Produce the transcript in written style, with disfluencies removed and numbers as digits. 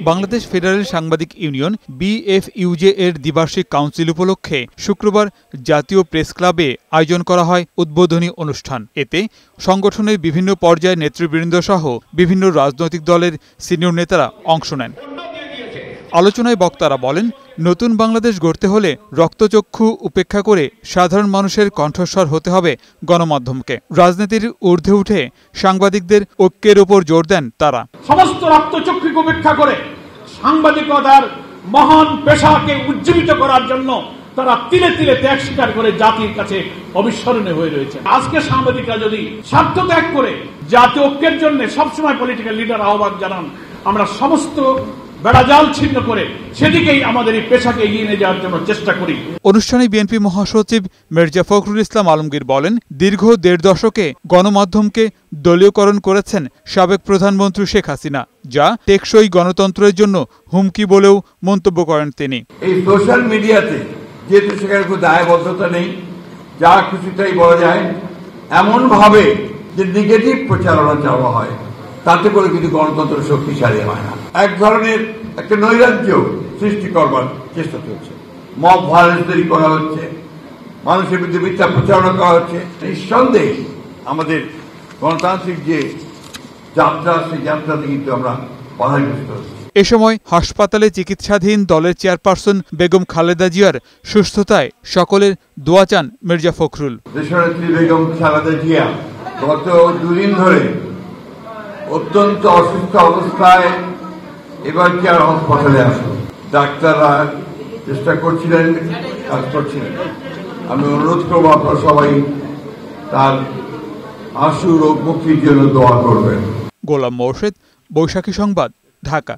Bangladesh federal সাংবাদিক union BFUJ এর দ্বিবার্ষিক council উপলক্ষে শুক্রবার জাতীয় প্রেস ক্লাবে আয়োজন করা হয় উদ্বোধনী অনুষ্ঠান। এতে সংগঠনের বিভিন্ন পর্যায়ের নেতৃবৃন্দ সহ বিভিন্ন রাজনৈতিক দলের সিনিয়র নেতারা অংশ নেন। আলোচনায় বক্তারা বলেন, নতুন বাংলাদেশ গড়তে হলে রক্তচক্ষু উপেক্ষা করে সাধারণ মানুষের কণ্ঠস্বর হতে হবে গণমাধ্যমকে। রাজনীতির ঊর্ধ্বে উঠে সাংবাদিকদের ঐক্যের উপর জোর দেন তারা। সমস্ত রক্তচক্ষুকে উপেক্ষা করে সাংবাদিকতার মহান পেশাকে উজ্জীবিত করার জন্য তারা তিলে তিলে ত্যাগ স্বীকার করে জাতির কাছে অবিস্মরণীয় হয়ে রয়েছে। আজকে সাংবাদিকরা যদি স্বার্থ ত্যাগ করে জাতীয় ঐক্যের জন্য সবসময় পলিটিক্যাল লিডার আহ্বান জানান, আমরা সমস্ত বেড়াজাল ছিন্ন করে সেদিকেই আমাদের এই পেশাকে এগিয়ে নিয়ে যাওয়ার জন্য চেষ্টা করি। অনুষ্ঠানে বিএনপি মহাসচিব মির্জা ফখরুল ইসলাম আলমগীর বলেন, দীর্ঘ ১.৫ দশকে গণমাধ্যমকে দলীয়করণ করেছেন সাবেক প্রধানমন্ত্রী শেখ হাসিনা, যা টেকসই গণতন্ত্রের জন্য হুমকি বলেও মন্তব্য করেন তিনি। এই সোশ্যাল মিডিয়াতে যেহেতু সেখানে কোনো দায়বদ্ধতা নেই, যা খুশি তাই বলা যায়, এমন ভাবে যে নেগেটিভ প্রচারণা চাওয়া হয়, তাতে করে কিন্তু গণতন্ত্র শক্তিশালী হয় না। এক ধরনের একটা নৈরাজ্য সৃষ্টি করবার চেষ্টা চলছে, মব ভায়োলেন্স তৈরি করা হচ্ছে, মানুষের বিরুদ্ধে মিথ্যা প্রচারণা করা হচ্ছে। নিঃসন্দেহে আমাদের গণতান্ত্রিক যে যাত্রা, সেই যাত্রাতে কিন্তু আমরা বাধাগ্রস্ত হচ্ছি। এ সময় হাসপাতালে চিকিৎসাধীন দলের চেয়ারপারসন বেগম খালেদা জিয়ার সুস্থতায় সকলের দোয়া চান মির্জা ফখরুল। দেশনেত্রী বেগম খালেদা জিয়া গত 2 দিন ধরে অত্যন্ত অসুস্থ অবস্থায় এবার কেয়ার হাসপাতালে আসুন। ডাক্তাররা চেষ্টা করছিলেন, কাজ করছিলেন। আমি অনুরোধ করবো আপনারা সবাই তার আশু রোগ মুক্তির জন্য দোয়া করবেন। গোলাম মোর্শেদ, বৈশাখী সংবাদ, ঢাকা।